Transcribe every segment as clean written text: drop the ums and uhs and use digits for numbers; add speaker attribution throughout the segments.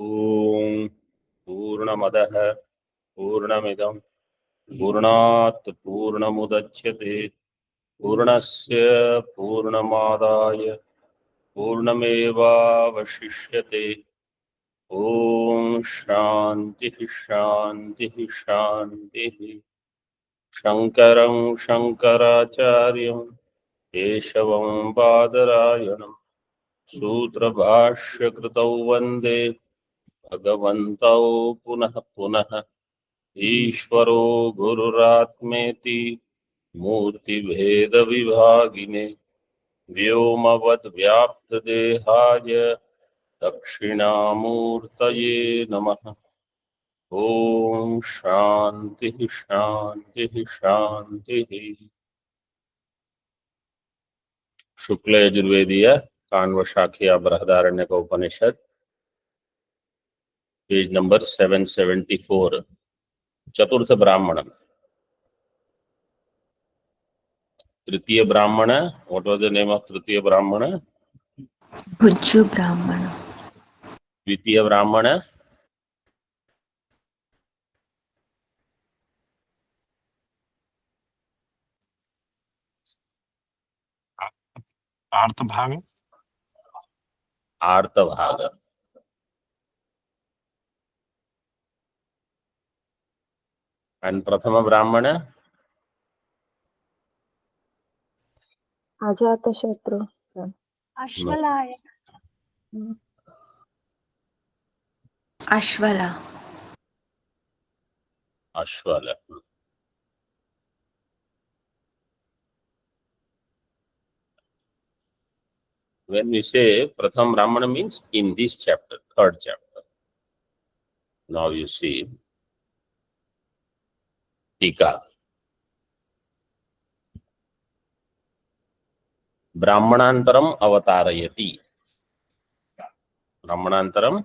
Speaker 1: ओम पूर्णमदः पूर्णमिदं पूर्णात् पूर्णमुदच्यते पूर्णस्य पूर्णमादाय पूर्णमेवावशिष्यते। ओम शांति शांति शांति। शंकरं शंकराचार्यं केशवं बादरायणं सूत्रभाष्यकृतौ वन्दे भगवन्तौ पुनः पुनः। ईश्वरो गुरुरात्मेति मूर्तिभेदविभागिने व्योमवद्व्याप्तदेहाय दक्षिणामूर्तये नमः। ओम शांति शांति शांति। शुक्ल यजुर्वेदीय काण्व शाखीय बृहदारण्यक उपनिषद पेज नंबर 774 चतुर्थ ब्राह्मण तृतीय ब्राह्मण। What was the name of तृतीय ब्राह्मण?
Speaker 2: भुज्जु ब्राह्मण।
Speaker 1: द्वितीय ब्राह्मण
Speaker 3: आर्तभाग।
Speaker 1: आर्तभाग। एंड प्रथम ब्राह्मण
Speaker 2: Ajatashatru.
Speaker 4: अश्वलाय।
Speaker 2: अश्वला।
Speaker 1: Ashvala. When we say Pratham Brahmana means in this chapter, third chapter. Now you see Tika. Brahmanantaram avatarayati. Brahmanantaram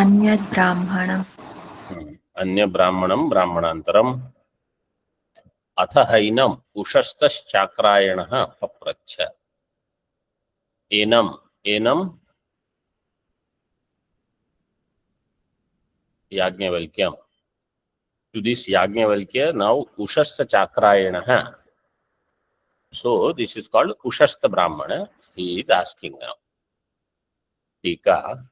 Speaker 2: अन्यद् ब्राह्मणम्।
Speaker 1: अन्य ब्राह्मणम ब्राह्मणांतरम अथ हैनम उषस्तश्चाक्रायणः पप्रच्छ। एनम एनम याज्ञवल्क्यम। To this Yajnavalkya now Ushasta Chakrayanaha. So this is called Ushasta Brahmana. He is asking now. Tika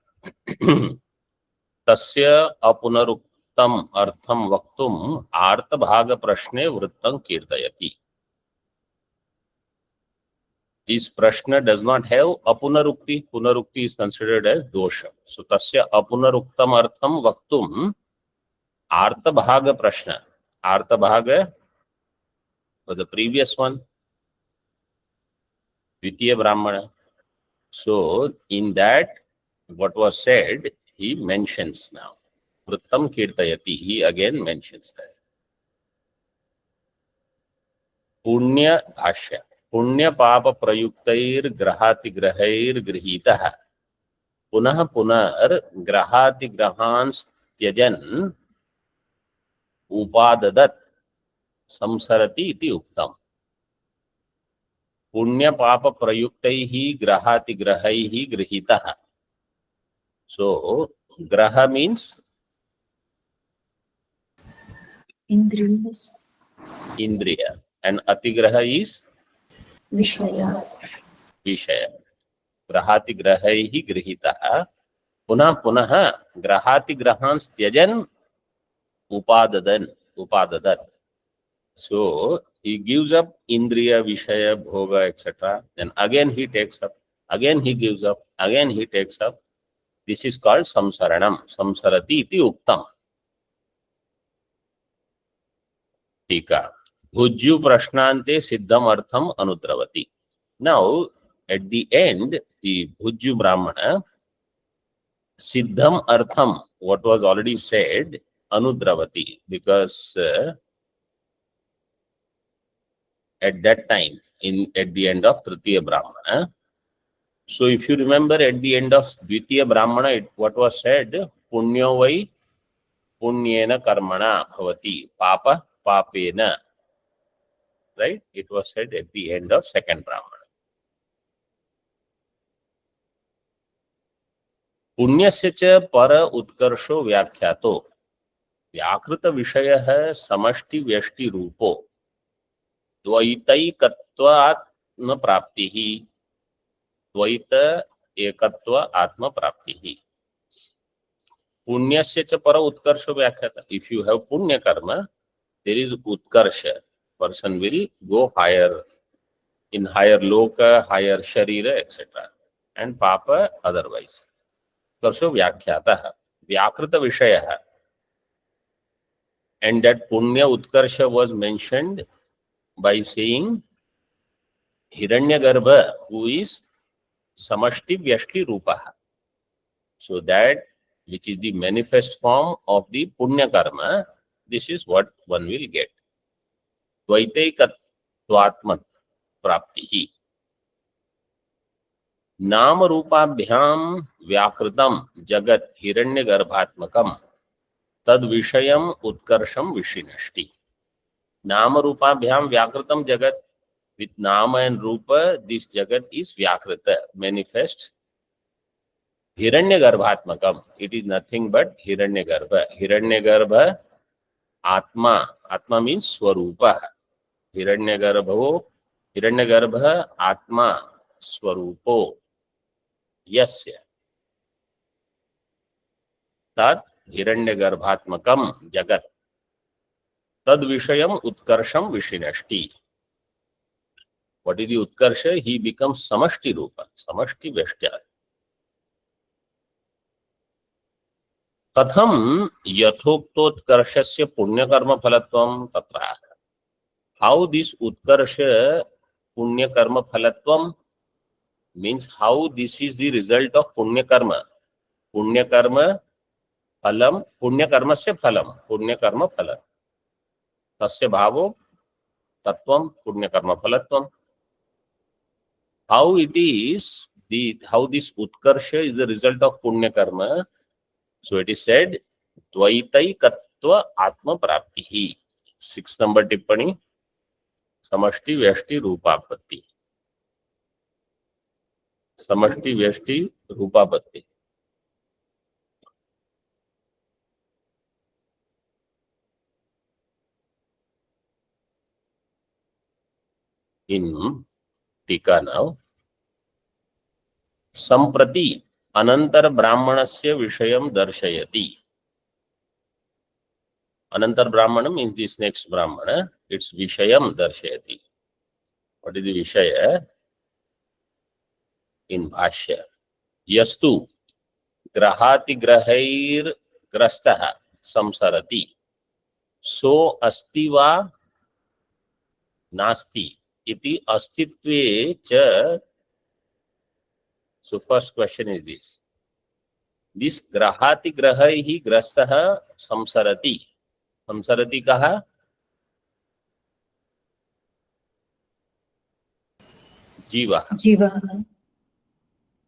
Speaker 1: Tasya apunaruktam artham vaktum artabhaga prashne vrittam kirtayati. This prashna does not have apunarukti. Punarukti is considered as dosha. So tasya apunaruktam artham vaktum artabhaga prashna. Artabhaga for the previous one, Dvitiya Brahmana. So in that, what was said, he mentions now. Vrittam kirtayati. He again mentions that. Punya bhashya. Punya papa prayuktair grahati grahair grihitah. Punah punar grahati grahans tyajan upadadat samsarati iti uktam. Punya papa prayuktaihi grahati grahaihi grihitah. So graha means indriya and atigraha is
Speaker 2: विषया।
Speaker 1: विषय. ग्रहाति ग्रहैहि गृहीतः पुनः पुनः ग्रहाति ग्रहांस त्यजन upadadad. So he gives up indriya, vishaya, bhoga, etc. Then again he takes up, again he gives up, again he takes up. This is called samsaranam. Samsarati iti uktam. Tika Bhujyu prashnante siddham artham anudravati. Now at the end, the Bhujyu Brahmana siddham artham, what was already said, anudravati, because at that time, at the end of Tritiya Brahmana. So if you remember, at the end of Dvitiya Brahmana, what was said? Punyo vai punyena karmana bhavati, papa papena. Right? It was said at the end of second Brahmana. पुण्यस्य च पर उत्कर्षो व्याख्यातो व्याकृत विषयः समष्टि व्यष्टि रूपो द्वैतैकत्वात्म प्राप्तिः द्वैत एकत्व आत्म प्राप्तिः पुण्यस्य च पर उत्कर्ष व्याख्याता इफ यू हैव पुण्य कर्म there is utkarsha person will go higher in higher loka higher sharira etc and papa otherwise utkarsho vyakhyatah vyakrita vishayah and that punya utkarsha was mentioned by saying hiranyagarbha who is samashti vyashti rupah so that which is the manifest form of the punya karma. This is what one will get. द्वैतैकत्वात्म प्राप्तिः नाम रूपाभ्याम व्याकृतम जगत हिरण्यगर्भात्मकम तद विषयम उत्कर्षम विशिनष्टि. नाम रूपाभ्याम व्याकृतम जगत with nama and rupa this jagat is vyakrita manifest. Hiranyagarbhatmakam it is nothing but Hiranyagarbha. Hiranyagarbha Atma. Atma means Swarupa. Hiranyagarbho, Hiranyagarbha Atma Swarupo. Yasya. Tat Hiranyagarbhatmakam Jagat. Tad Vishayam Utkarsham Vishinashti. What is the Utkarsha? He becomes Samashti Rupa. Samashti Veshtya. कथम यथोक्तोत्कर्षस्य पुण्यकर्म फलत्वम तत्र how this utkarsha punya karma phalatvam means how this is the result of punya karma phalam punya karmasya phalam punya karma phalam tasya bhavo tattvam punya karma phalatvam how it is the how this utkarsha is the result of punya karma. So it is said, Dvaitaikatva Atma Praptihi. 6 number tippani, Samashti Vyashti Rupapatti. Samashti Vyashti Rupapatti. In Tika now, Samprati अनंतर ब्राह्मणस्य विषयम दर्शयति. अनंतर ब्राह्मण means this next brahmana its vishayam darshayati. What is the vishaya? In bhashya yastu grahati grahair grastah samsarati so asti va nasti iti astitve cha. So first question is this. This grahati grahaihi grastah samsarati. Samsarati kaha? Jiva.
Speaker 2: Jiva.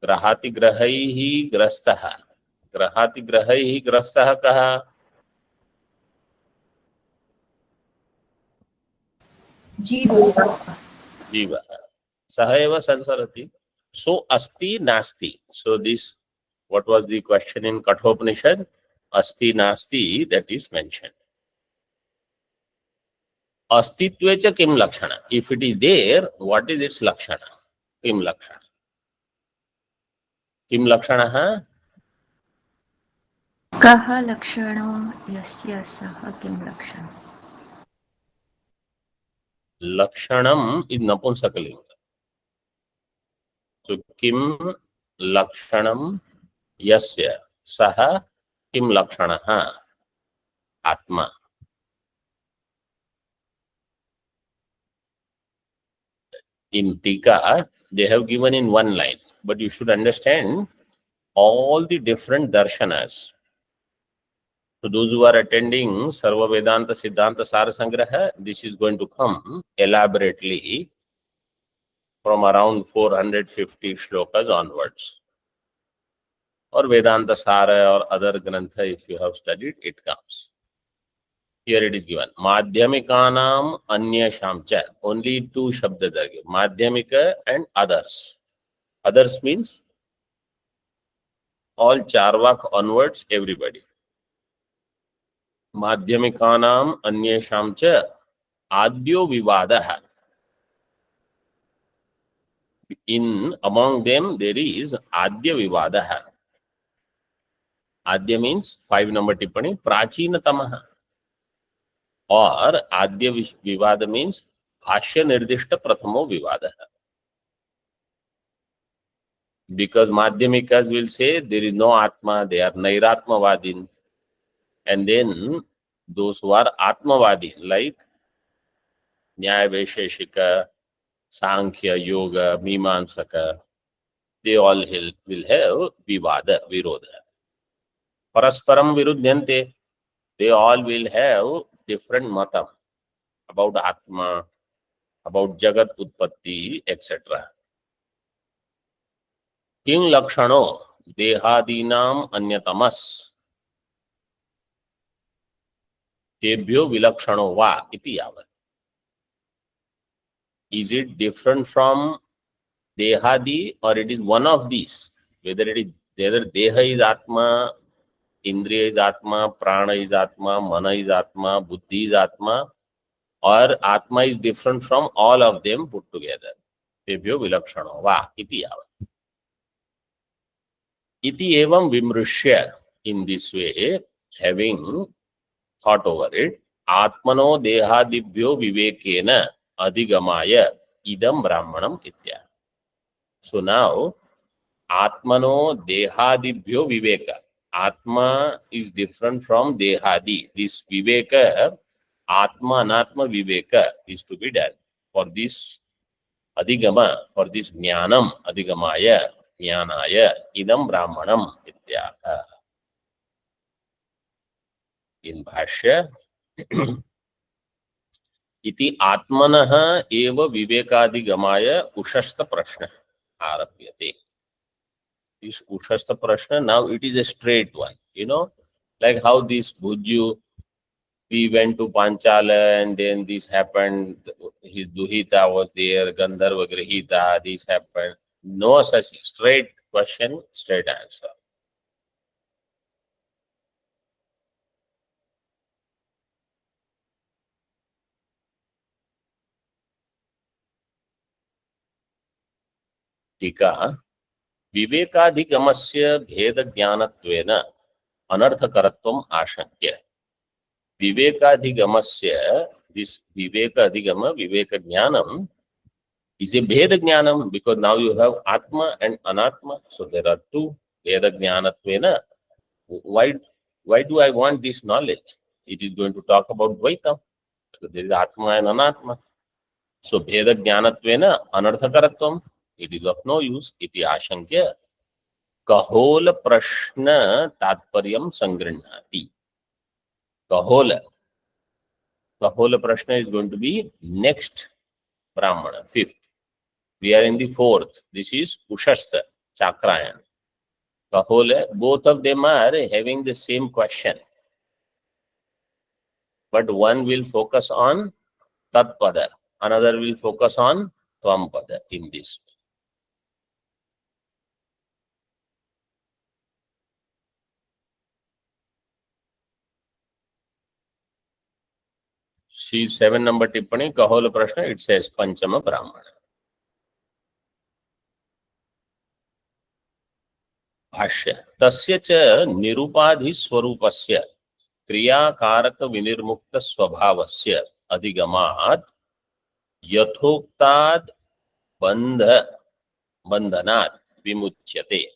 Speaker 1: Grahati grahaihi grastah. Grahati grahaihi grastah kaha?
Speaker 2: Jiva.
Speaker 1: Jiva. Sahayava samsarati. So asti nasti. So this, what was the question in Kathopanishad? Asti nasti, that is mentioned. Astitvecha kim lakshana. If it is there, what is its lakshana? Kim lakshana. Kim lakshana ha?
Speaker 2: Kaha lakshano yasya saha kim lakshana.
Speaker 1: Lakshanam is Napunsakalinga. So kim lakshanam yasya saha kim lakshanaha atma. In Tika, they have given in one line, but you should understand all the different darshanas. So those who are attending Sarva Vedanta Siddhanta Sara Sangraha, this is going to come elaborately from around 450 shlokas onwards. Or Vedanta Sara or other Grantha, if you have studied, it comes. Here it is given. Madhyamikanam Anyasham cha. Only 2 shabdas are given. Madhyamika and others. Others means all Charvak onwards, everybody. Madhyamikanam anyesham cha adyo vivadah. In among them there is adya vivadah. Adya means 5 number tippani prachinatamah, or adya vivada means bhashya nirdishta prathamo vivada. Because madhyamikas will say there is no atma, they are nairatmavadin, and then those who are atmavadin like Nyaya Vaisheshika, Sankhya, Yoga, Mimamsaka, they all will have vivada, virodha. Parasparam viruddhyante, they all will have different matam about Atma, about Jagat Utpatti, etc. Kim Lakshano Dehadinam Anyatamas Tebhyo Vilakshano Va iti yavat. Is it different from Dehadi or it is one of these? Whether Deha is Atma, Indriya is Atma, Prana is Atma, Mana is Atma, Buddhi is Atma, or Atma is different from all of them put together. Tebhyo Vilakshano Va iti yavat. Iti evam vimrushya, in this way, having thought over it, Atmano Dehadibhyo Vivekena Adhigamaya Idam Brahmanam Itya. So now, Atmano Dehadibhyo Viveka. Atma is different from Dehadi. This Viveka, Atma Anatma Viveka is to be done. For this Adhigama, for this Jnanam Adhigamaya, Jnanaya, Idam Brahmanam Itya. In Bhashya, इति आत्मनः एव विवेकाधिगमाय उषस्थ प्रश्न आरभ्यते. This ushastha prashna, now it is a straight one, like how this Bhujyu, we went to Panchala and then this happened, his Duhita was there, Gandharva Grihita, this happened. No such straight question, straight answer. Tika, विवेकाधिगमस्य भेदज्ञानत्वेन अनर्थकरत्वम् आशंक्य. Vivekadhigamस्य, this Vivekadhigama, Vivekajnanam is a Bhedajnanam, because now you have Atma and Anatma. So there are two Bhedajnanatvena. Why do I want this knowledge? It is going to talk about Dvaitam. So there is Atma and Anatma. So Bhedajnanatvena Anarthakaratvam, it is of no use. Iti ashankya Kahola Prashna Tatparyam Sangrinhati. Kahola Prashna is going to be next Brahmana, 5th. We are in the 4th. This is Ushastha, Chakrayan. Kahola, both of them are having the same question. But one will focus on Tatpada, another will focus on Tvampada in this. See 7 number tippani, Kahola Prashna, it says Panchama Brahmana. Bhashya. Tasya cha nirupadhi swarupasya kriyakaraka vinirmukta swabhavasya adhigamat yathoktad bandhanat vimuchyate.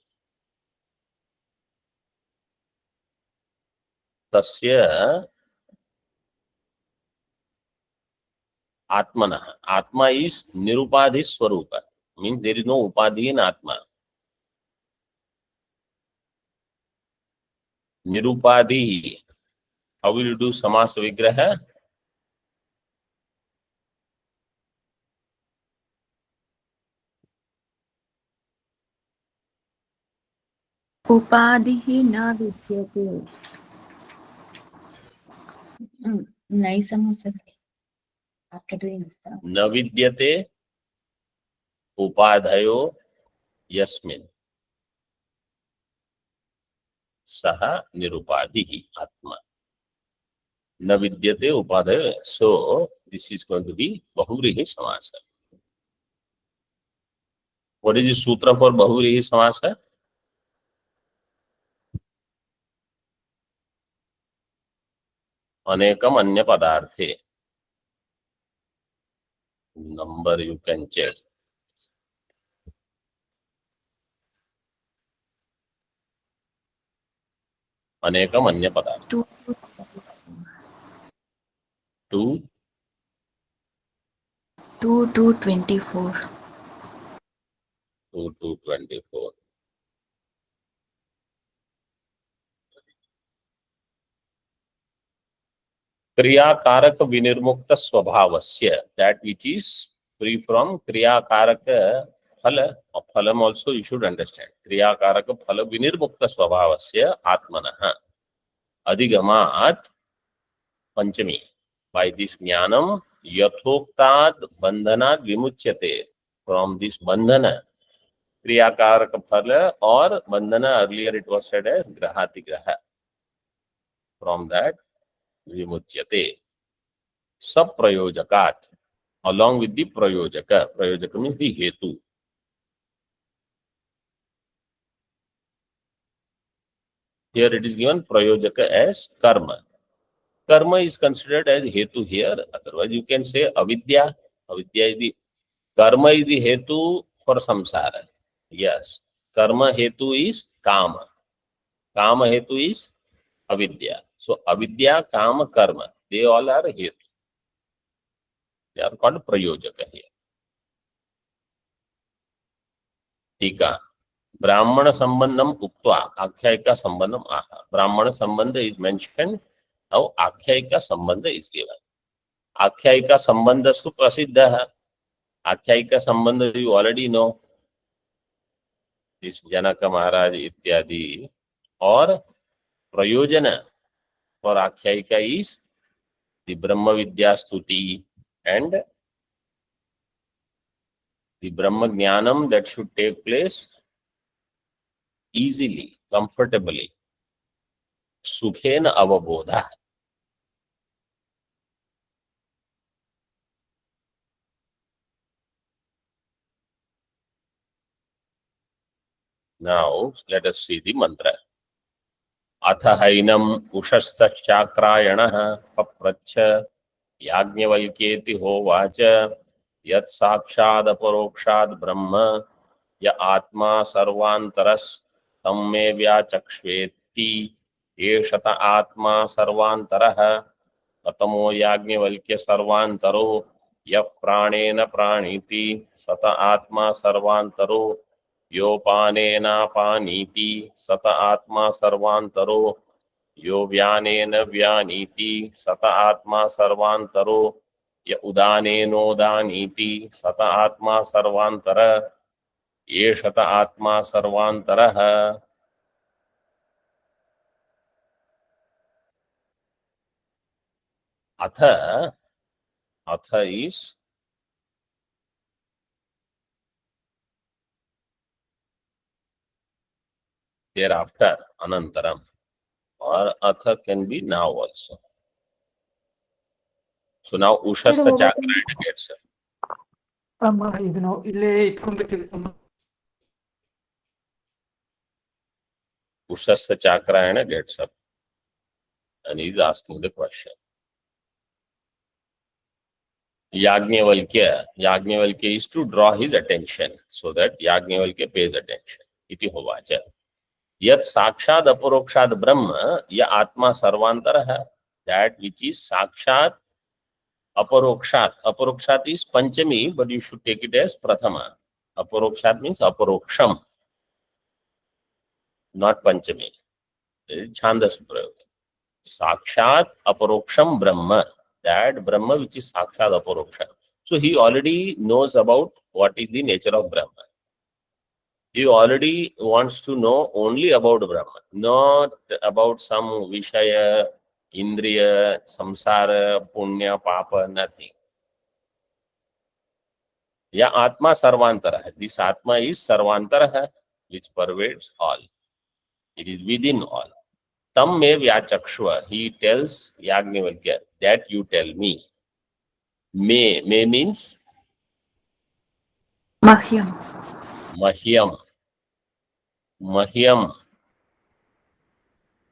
Speaker 1: Tasya Atmana. Atma is Nirupadhi Swarupa. Means there is no Upadhi in Atma. Nirupadhi. How will you do Samasa Vigraha?
Speaker 2: उपाधिः न विद्यते. Nice answer. After doing that.
Speaker 1: Na vidyate upadhayo yasmin. सह निरुपाधि आत्मा न विद्यते उपाधि. So this is going to be बहुव्रीहि समास. What is the sutra for बहुव्रीहि समास? अनेकम अन्य पदार्थे. Number you can check. अनेकम अन्य पदार्थ. 2
Speaker 2: to 24.
Speaker 1: 2 to 24. क्रियाकारक विनिर्मुक्त स्वभावस्य, that which is free from क्रियाकारक फल. फलम also you should understand. क्रियाकारक फल विनिर्मुक्त स्वभावस्य आत्मनः अधिगमात् पंचमी. By this ज्ञानम यथोक्ताद् बंधनाद् विमुच्यते. From this बंधन क्रियाकारक फल और बंधन, earlier it was said as ग्रहाति ग्रह. From that विमुच्यते. सब प्रयोजकात्, along with the prayojaka. Prayojaka means the hetu. Here it is given prayojaka as karma. Karma is considered as hetu here. Otherwise you can say avidya. Avidya is the, karma is the hetu for samsara. Yes. Karma hetu is kama. Kama hetu is avidya. So avidya, kama, karma, they all are hetu. They are called prayojaka here. टीका. ब्राह्मण संबंधम उक्त्वा आख्यायिका संबंधम आह. ब्राह्मण संबंध is mentioned. Now आख्यायिका संबंध is given. आख्यायिका संबंध सु प्रसिद्ध है. आख्यायिका संबंध you already know. This जनक महाराज इत्यादि. और प्रयोजन for आख्यायिका is the ब्रह्म विद्या स्तुति and the Brahma Jnanam that should take place easily, comfortably. Sukhena avabodha. Now, let us see the mantra. Atha hainam ushastha chakrayana papracha याज्ञवल्क्येति होवाच यत् साक्षाद अपरोक्षाद ब्रह्म य आत्मा सर्वान्तरस् तं मे व्याचक्ष्वेति एषत आत्मा सर्वान्तरः कतमो याज्ञवल्क्य सर्वान्तरो यः प्राणेन प्राणीति सत आत्मा सर्वान्तरो योपानेनापानीति सत आत्मा सर्वान्तरो यो व्यानेन व्यानीति सत आत्मा सर्वान्तरो य उदानेनोदानीति सत आत्मा सर्वान्तर ये शत आत्मा सर्वान्तरः. अथ, अथ is thereafter, anantaram, or atha can be now also. So now Ushasya Chakrayana gets up.
Speaker 3: ಇದು ನಾವು ಇಲ್ಲೇ ಇಟ್ಕೊಂಡ್ಬಿಟ್ಟಿವಿ.
Speaker 1: Ushasya Chakrayana gets up and he is asking the question. Yajnavalkya is to draw his attention so that Yajnavalkya pays attention. Iti hovacha. Yat sakshad aparokshad brahma ya atma sarvantara. That which is sakshad aparokshat. Aparokshat is panchami, but you should take it as prathama. Aparokshat means aparoksham, not panchami. Chandas prayoga. Sakshat aparoksham brahma. That Brahma which is sakshat aparoksha. So he already knows about what is the nature of Brahma. He already wants to know only about Brahma, not about some Vishaya, Indriya, Samsara, Punya, Papa, nothing. Ya Atma Sarvantara. This Atma is Sarvantara, which pervades all. It is within all. तम मे व्याचक्ष्व, he tells Yagnivalkya that you tell me. May means
Speaker 2: मह्यम
Speaker 1: mahyam. Mahyam,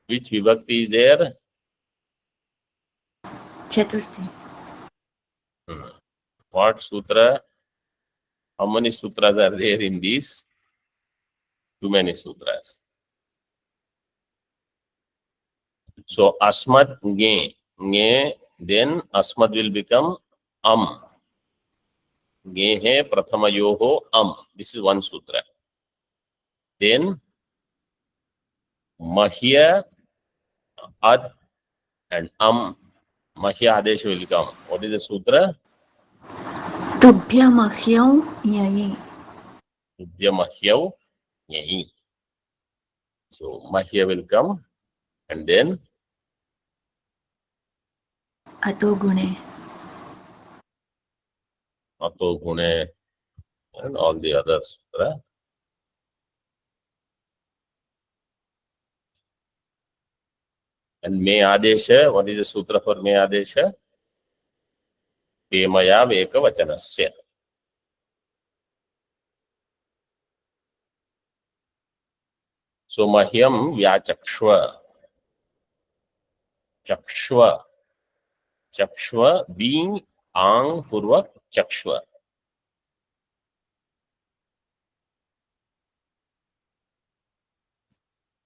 Speaker 1: which vibhakti is there?
Speaker 2: Chaturthi
Speaker 1: What sutra? How many sutras are there in this? Too many sutras. So asmat nge, then asmat will become am. Nge hai prathamayoho am. This is one sutra. Then mahya ad and mahya adesh will come. What is the sutra?
Speaker 2: तुभ्य मह्यम ययि
Speaker 1: Udya mahyau yahi. So mahya will come and then
Speaker 2: अतो गुणे
Speaker 1: ato gune and all the other sutra. And me adesha, what is the sutra for me adesha? Temaya veka vachanasya. So mahyam vyachakshva. Chakshva. Chakshva being ang purvak chakshva.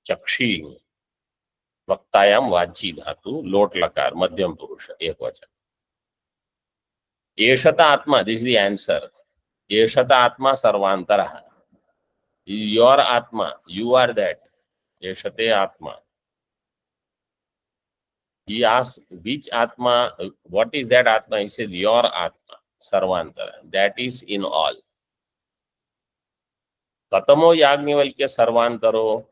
Speaker 1: चक्षी वक्तायाम वाची धातु लोट लकार मध्यम पुरुष एक वचन. एषत आत्मा, दिस इज द आंसर. एषत आत्मा सर्वांतरः. Your आत्मा, यू आर दैट. एषते आत्मा. He asks which atma, what is that atma? He says your atma, sarvantara. That is in all. Katamo Yagnivalkya sarvantaro.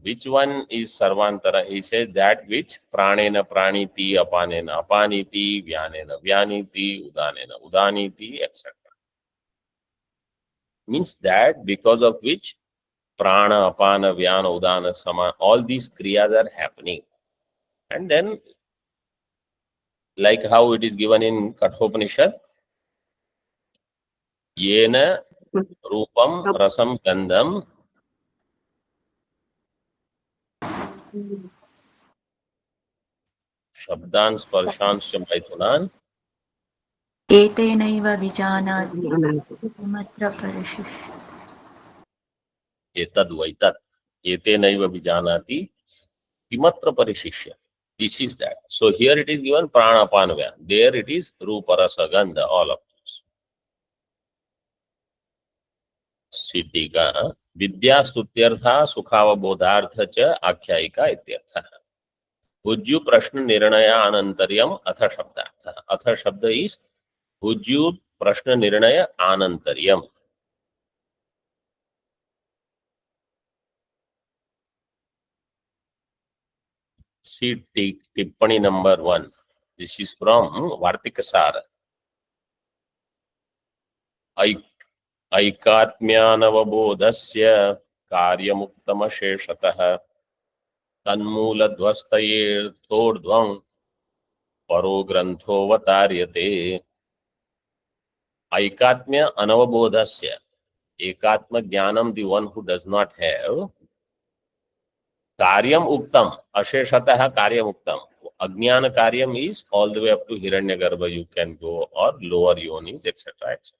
Speaker 1: Which one is sarvantara? He says that which pranena praniti, apanena apaniti, vyanena vyaniti, udanena udaniti, etc. Means that because of which prana, apana, vyana, udana, sama, all these kriyas are happening. And then, like how it is given in Kathopanishad, yena rupam rasam gandham shabdan sparshan maithunan
Speaker 2: एतेनैव विजानाति किमत्र परिशिष्य
Speaker 1: etad vaitat etenaiva vijanati kimatra parishishya. This is that. So here it is given prana apana vyana. There it is rupa rasa gandha, all of this. Siddhika vidya stutyartha sukhavabodhartha cha akhyayika ityartha. Ujju prashna nirnaya anantaryam atha shabdartha. Atha shabda is Ujju prashna nirnaya anantaryam. See tippani number 1. This is from Vartikasara. Aikatmyanavabodhasya karyamuktamasheshatah tanmooladvastayerthodvam paro grantho vataryate. Aikatmya anavabodhasya. Ekatma jnanam, the one who does not have. Karyam uktam, asheshatah karyam uktam. Ajnana karyam is all the way up to Hiranyagarbha you can go, or lower yonis, etc. etc.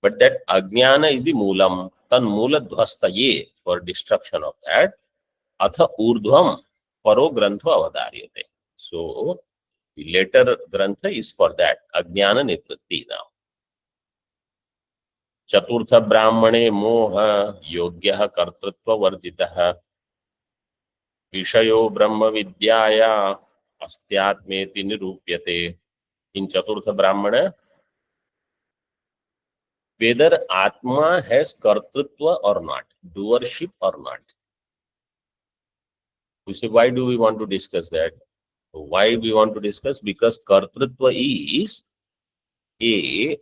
Speaker 1: But that ajnana is the moolam. Tan mooladhvastaye, for destruction of that. Atha urdhvam paro grantho avadaryate. So the later grantha is for that. Ajnana nivritti now. Chaturtha brahmane moha yogyah kartritva varjitah. Vishayo brahma vidyaya astyatmeti nirupyate. In Chaturtha Brahmana, whether Atma has kartritva or not, doership or not. You say, why do we want to discuss that? Why we want to discuss? Because kartritva is a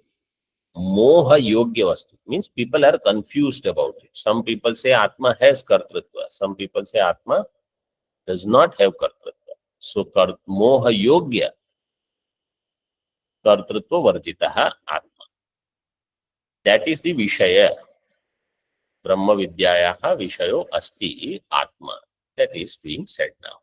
Speaker 1: moha yogya vastu. Means people are confused about it. Some people say Atma has kartritva. Some people say Atma does not have kartrutva. So moha yogya kartrutva varjitah atma. That is the vishaya. Brahma vidyayaha vishayo asti atma. That is being said now.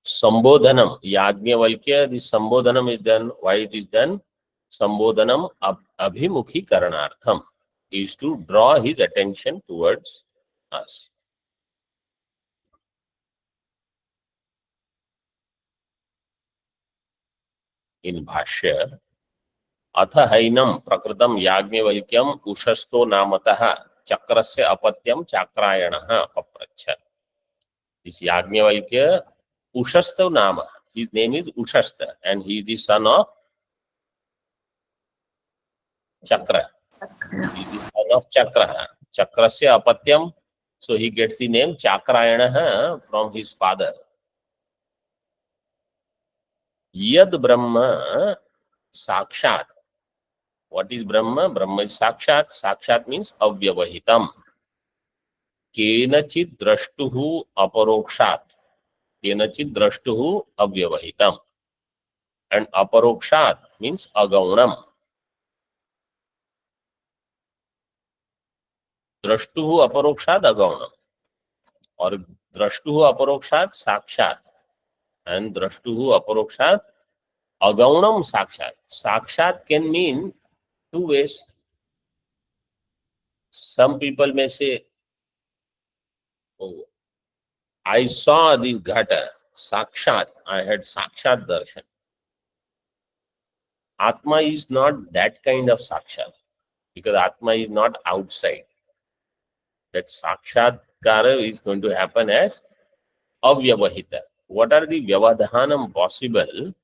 Speaker 1: Sambodhanam, Yajnavalkya, the Sambodhanam is done. Why it is done? Sambodhanam abhimukhi karanartham is to draw his attention towards us. In Bhashya, atha hainam prakritam Yajnavalkyam ushasto namatah chakrasya apatyam chakrayanaha papracha. This Yajnavalkya Ushasta Nama. His name is Ushasta and he is the son of Chakra. He is the son of Chakra. Chakrasya apatyam. So he gets the name Chakrayana from his father. Yad Brahma Sakshat. What is Brahma? Brahma is Sakshat. Sakshat means avyavahitam. Kenachid drashtuhu aparokshat. Kenachid drashtuhu avyavahitam. And aparokshat means agaunam. Drashtuhu aparokshat agaunam. Or drashtuhu aparokshat sakshat. And drashtuhu aparokshat agaunam sakshat. Sakshat can mean two ways. Some people may say, oh, I saw the ghata, sakshat, I had sakshat darshan. Atma is not that kind of sakshat, because Atma is not outside. That sakshatkara is going to happen as avyavahita. What are the vyavadhanam possible?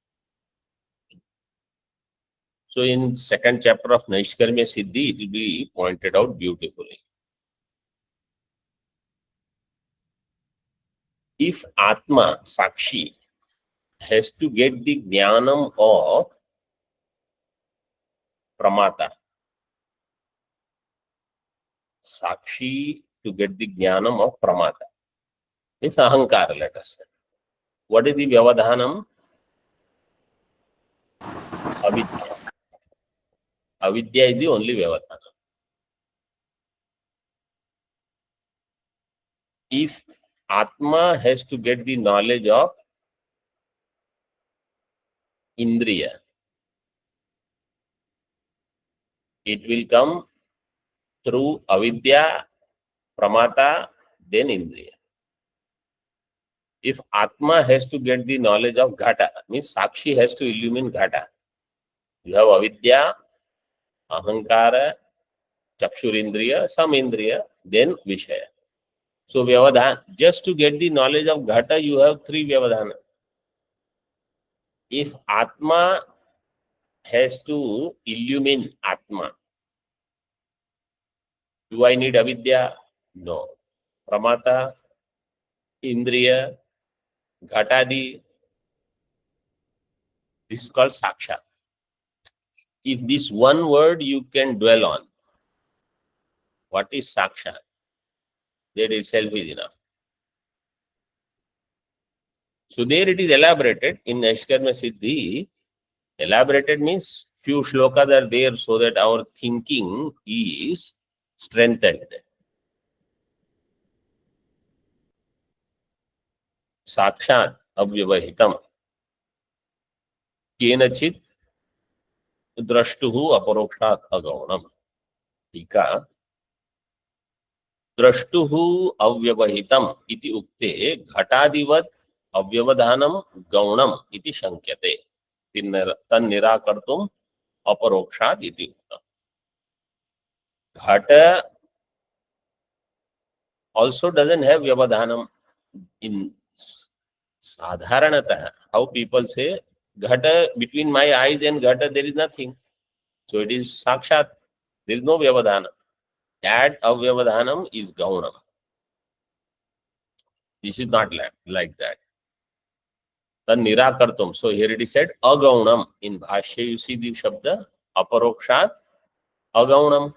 Speaker 1: So in second chapter of Naishkarmya Siddhi, it will be pointed out beautifully. If Atma, Sakshi, has to get the jnanam of Pramata, Sakshi to get the jnanam of Pramata, it's Ahankara, let us say. What is the Vyavadhanam? Avidya. Avidya is the only Vyavadhanam. If Atma has to get the knowledge of Indriya, it will come through Avidya, Pramata, then Indriya. If Atma has to get the knowledge of Ghata, means Sakshi has to illumine Ghata. You have Avidya, Ahankara, Chakshurindriya, some Indriya, then Vishaya. So Vyavadhan, just to get the knowledge of Ghata, you have three Vyavadhana. If Atma has to illumine Atma, do I need Avidya? No. Pramata, Indriya, Ghatadi, this is called Sakshat. If this one word you can dwell on, what is Sakshat? That itself is enough. So there it is elaborated in Naishkarmya Siddhi. Elaborated means few shlokas are there so that our thinking is strengthened. Sakshat avyavahitam kenachit drashtuhu aparokshat agaunam. Tika drashtuhu avyavahitam iti ukte ghatadivat avyavadhanam gaunam iti shankyate. Tan nirakartum aparokshat iti uktam. Ghata also doesn't have vyavadhanam. In sadharanatah, how people say, Ghata, between my eyes and Ghata there is nothing. So it is sakshat. There is no vyavadhana. That avyavadhanam is gaunam. This is not like that. Tan nirakartum. So here it is said agaunam. In Bhashya you see the shabda aparokshat अगौणम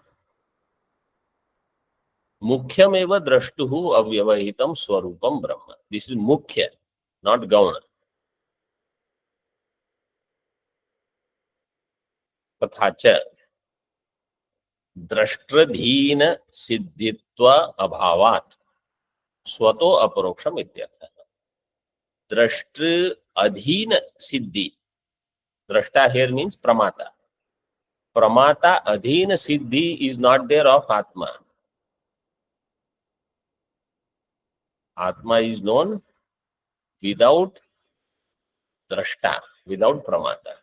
Speaker 1: मुख्यमेव द्रष्टुः अव्यवहितं स्वरूपम ब्रह्म. This is मुख्य, not गौण. तथा च द्रष्टृधीन सिद्धित्व अभावात् स्वतो अपरोक्षम इत्यर्थः. द्रष्टृ अधीन सिद्धि, द्रष्टा here means pramata. Pramata adhina siddhi is not there of Atma. Atma is known without drashta, without pramata.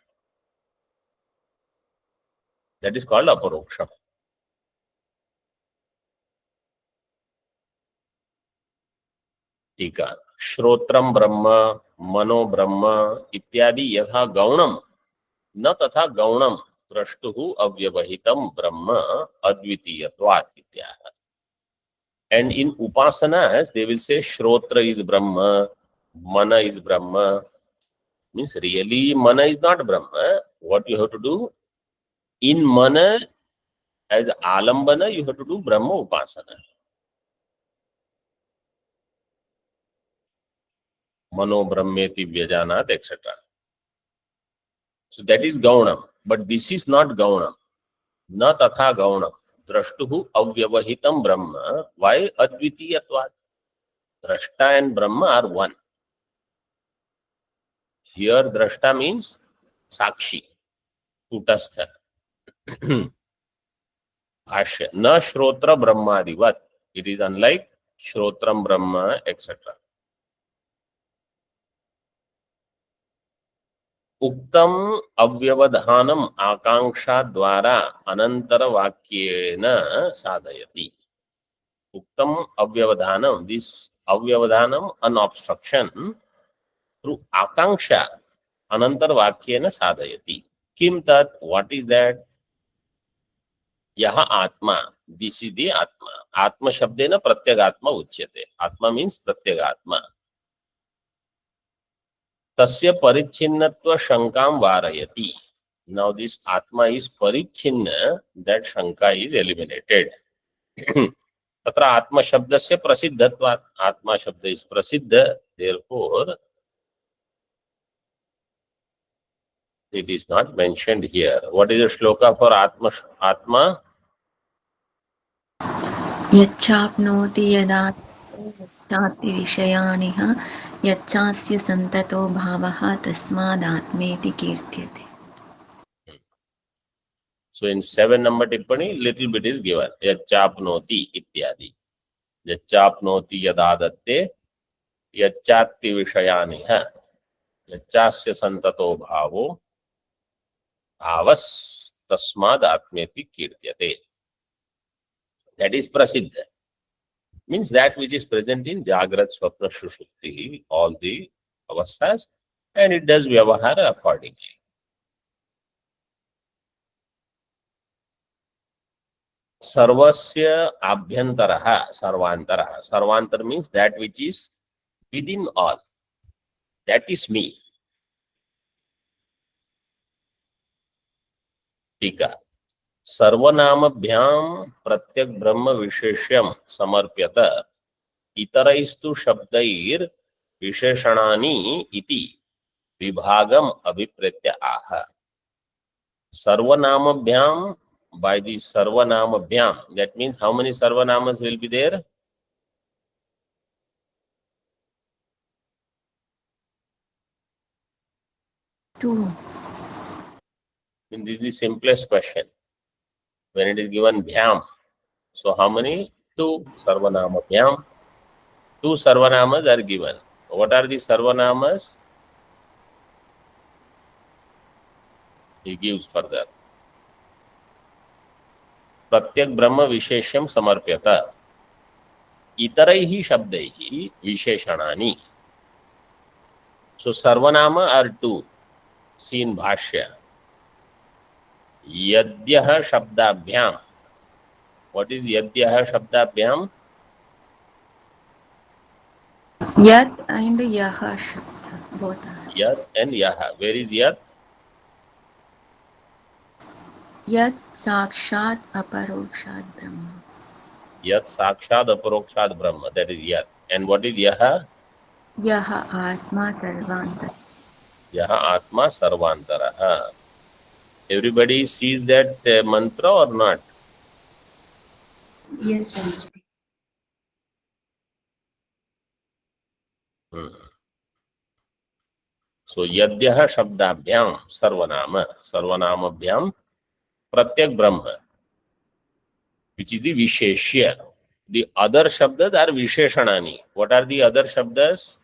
Speaker 1: That is called aparoksham. टीका श्रोत्रम ब्रह्म मनो ब्रह्म इत्यादि यथा गौणम न तथा गौणम द्रष्टुः अव्यवहितं ब्रह्म अद्वितीयत्वात् इत्याह. And in upasanas, they will say Shrotra is Brahma, Mana is Brahma. Means really Mana is not Brahma. What you have to do? In Mana, as Alambana, you have to do Brahma Upasana. Mano Brahmeti Vyajanat, etc. So that is Gaunam. But this is not Gaunam. Na tatha Gaunam. Drashtuhu avyavahitam Brahma. Why? Advitiyatvat. Drashta and Brahma are one. Here Drashta means Sakshi, Kutastha. Bhashya. Na Shrotra Brahmadivat. It is unlike Shrotram Brahma, etc. उक्तम अव्यवधानम आकांक्षा द्वारा अनंतर वाक्येन साधयति. उक्तम अव्यवधानम, this अव्यवधानम an obstruction through आकांक्षा अनंतर वाक्येन साधयति. किम तत्, what is that? यह आत्मा, this is the आत्मा. आत्मा शब्देन प्रत्यगात्मा उच्यते. आत्मा means प्रत्यगात्मा. तस्य परिच्छिन्नत्व शंकाम वारयति. Now this Atma is परिच्छिन्न, that शंका is eliminated. तत्र आत्मा शब्दस्य प्रसिद्धत्वात्. आत्मा शब्द is प्रसिद्ध, therefore it is not mentioned here. What is the shloka for Atma? Atma?
Speaker 2: यच्चाप्नोति यदा यच्चाति विषयानिह यच्चास्य सन्ततो भावः तस्मादात्मेति कीर्त्यते.
Speaker 1: So in 7 number tippani, little bit is given. Yachapnoti ityadi. Yachapnoti yadadatte yachatti vishayaniha yachasya santato bhavo bhavas tasmad atmeti kirtyate. That is prasiddha. Means that which is present in Jagrat, Swapna, Shushupti, all the avasthas, and it does vyavahara accordingly. Sarvasya abhyantaraha, sarvantaraha. Sarvantar means that which is within all. That is me. Tika. सर्वनामभ्याम प्रत्यक ब्रह्म विशेष्यम समर्प्यत इतरैस्तु शब्दैर विशेषणानि इति विभागम अभिप्रेत्य आह. सर्वनामभ्याम, by the सर्वनामभ्याम, that means how many सर्वनाmas will be there?
Speaker 2: Two.
Speaker 1: And this is the simplest question. When it is given bhyam, so how many? 2 sarvanama bhyam. 2 sarvanamas are given. What are the sarvanamas? He gives further. Pratyak Brahma Visheshyam Samarpyata. Itaraihi Shabdaihi Visheshanani. So sarvanama are 2. See in Bhashya. Yadyah Shabdabhyam. What is Yadyah Shabdabhyam?
Speaker 2: Yat and Yaha Shabda, both are.
Speaker 1: Yat and Yaha. Where is Yat?
Speaker 2: यत् साक्षात् अपरोक्षात् ब्रह्म.
Speaker 1: Yat sakshad aparokshad Brahma. That is Yat. And what is Yaha?
Speaker 2: यः आत्मा सर्वान्तः.
Speaker 1: Yaha Atma Sarvantara. Everybody sees that mantra or not?
Speaker 5: Yes, Swamiji.
Speaker 1: So Yadyah Shabdabhyam Sarvanamabhyam Pratyak Brahma, which is the Visheshya. The other Shabdas are Visheshanani. What are the other Shabdas?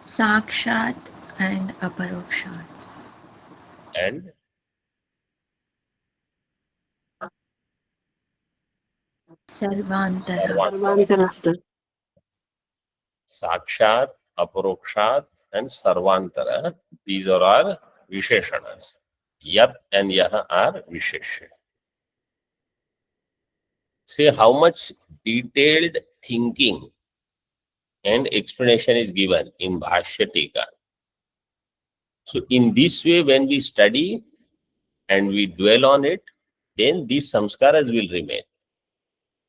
Speaker 2: साक्षात् and अपरोक्षात्.
Speaker 1: And
Speaker 2: सर्वान्तरः.
Speaker 1: Sarvantara. Sakshat, Aparokshat, and Sarvantara. These are our Visheshanas. Yat and Yaha are Visheshya. See how much detailed thinking and explanation is given in Bhashya Tika. So in this way, when we study and we dwell on it, then these samskaras will remain.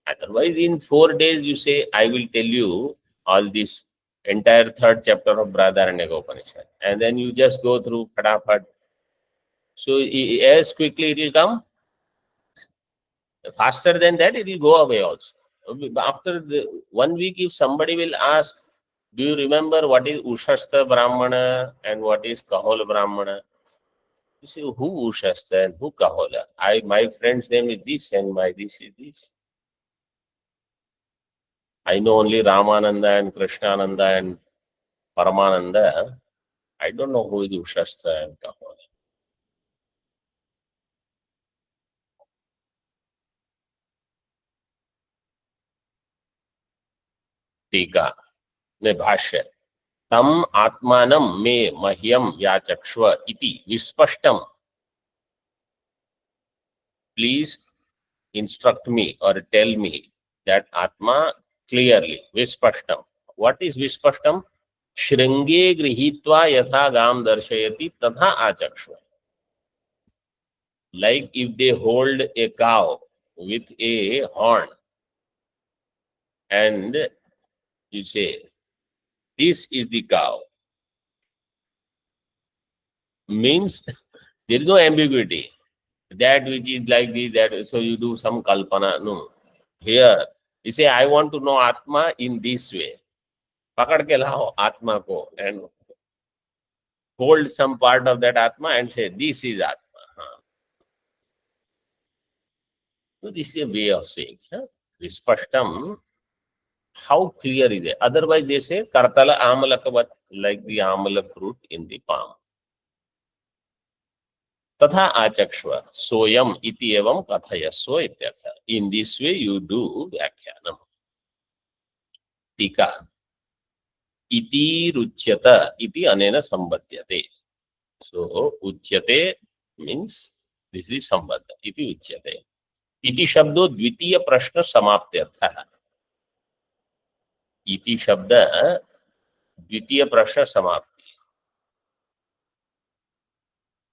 Speaker 1: Otherwise, in 4 days, you say, I will tell you all this entire 3rd chapter of Brihadaranyaka Upanishad. And then you just go through Fatafat. So as quickly it will come, faster than that, it will go away also. After 1 week, if somebody will ask, do you remember what is Ushasta Brahmana and what is Kahola Brahmana? You say, who Ushasta and who Kahola? My friend's name is this and my this is this. I know only Ramananda and Krishnananda and Paramananda. I don't know who is Ushasta and Kahola. Tika, ne bhashya. Tam atmanam me mahyam yachakshva iti vispashtam. Please instruct me or tell me that Atma clearly. Vispashtam. What is Vispashtam? Shringe grihitva yatha gam darshayati tatha achakshva. Like if they hold a cow with a horn and you say, this is the cow. Means there is no ambiguity. That which is like this, that so you do some kalpana. No. Here, you say, I want to know Atma in this way. Pakad ke lao Atma ko and hold some part of that Atma and say, this is Atma. So this is a way of saying. Vispashtam, how clear is it? Otherwise they say, Kartala amalakavat, like the amala fruit in the palm. Tatha achakshva, soyam iti evam kathayasva ityartha. In this way you do vyakhyanam. Tika. Iti ruchyata, iti anena sambhadyate. So, uchyate means this is sambandha. Iti uchyate. Iti shabdo dvitiya prashna samaptyartha. Iti shabda dvitiya prashna samapti.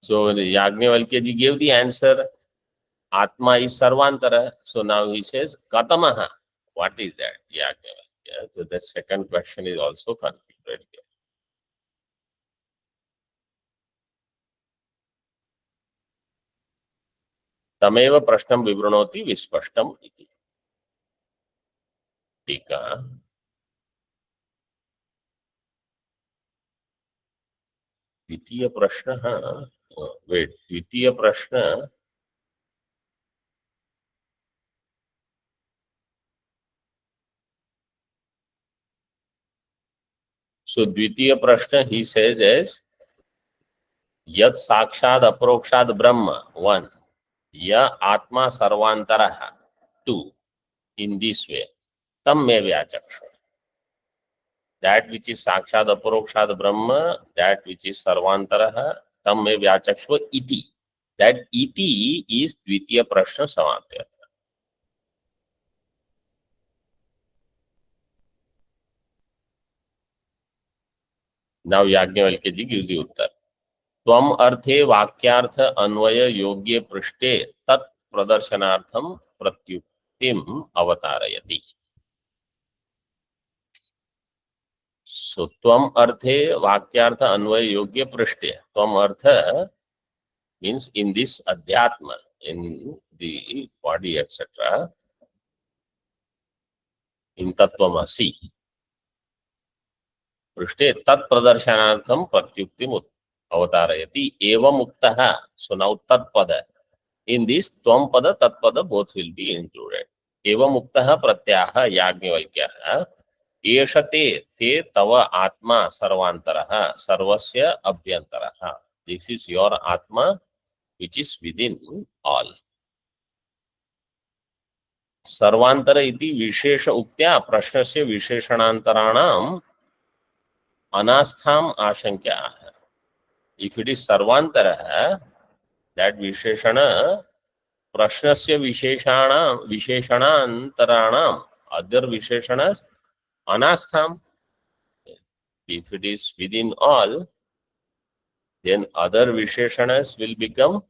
Speaker 1: So, Yajnavalkya ji gave the answer. Atma is sarvantara. So now he says, Katamaha. What is that? Yajnavalkya. So the second question is also concluded here. Tameva prashnam vivranoti vispashtam iti. Tika. Dvitiya prashna. Wait. Dvitiya prashna. So Dvitiya prashna he says is Yat sakshad aparokshad Brahma 1. Ya Atma sarvantaraha 2. In this way. Tam me vyachaksha. That which is sakshad aparokshad Brahma, that which is sarvantaraha, tam me vyachakshva iti. That iti is dvitiya prashna samatyartha. Now Yajnavalkya ji gives the उत्तर. त्वम अर्थे वाक्यार्थ अन्वय योग्य पृष्ठे तत् प्रदर्शनार्थम प्रत्युक्तिम अवतारयति. So त्वम अर्थे वाक्यार्थ अन्वय योग्य पृष्ठे. त्वम अर्थ means in this adhyatma, in the body, etc. In Tattvamasi. पृष्ठे तत्प्रदर्शनार्थम प्रत्युक्तिम avatarayati evam uktah. So now tatpada. In this tvam pada tatpada both will be included. Evam uktah pratyaha yajnavalkyah eshate te tava atma sarvantaraha sarvasya abhyantaraha. This is your atma which is within all. सर्वांतर इति विशेष उक्त्या प्रश्नस्य विशेषणांतराणाम अनास्थाम आशंक्या. If it is sarvantara, that visheshana prashnasya visheshanantaranam, other visheshanas anastham. If it is within all, then other visheshanas will become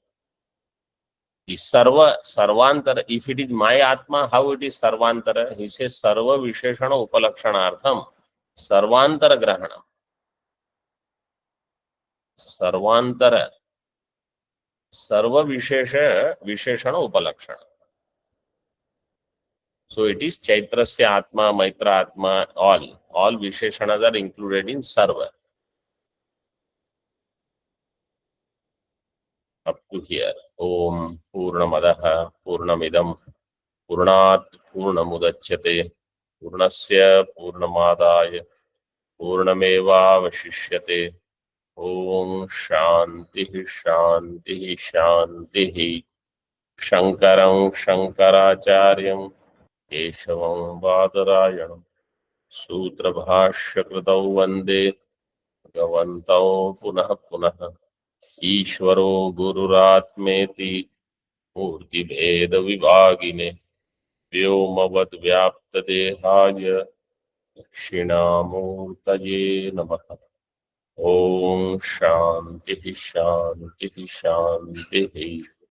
Speaker 1: the sarvantara. If it is my atma, how it is sarvantara? He says sarva visheshana upalakshanartham sarvantara grahanam. सर्वांतर सर्व विशेषण उपलक्षण. So it is Chaitrasya Atma, Maitra Atma, all Visheshanas are included in Sarva. Up to here. Om Purnamadaha Purnamidam Purnat Purnamudachyate Purnasya Purnamadaya Purnameva Vashishyate. Om Shanti शांति शांति. शंकरं शंकराचार्यं केशवं बादरायणं सूत्रभाष्यकृतौ वन्दे भगवन्तौ पुनः पुनः. ईश्वरो गुरुरात्मेति मूर्तिभेदविभागिने व्योमवद्व्याप्तदेहाय दक्षिणामूर्तये नमः. ओम शांति शांति शांति.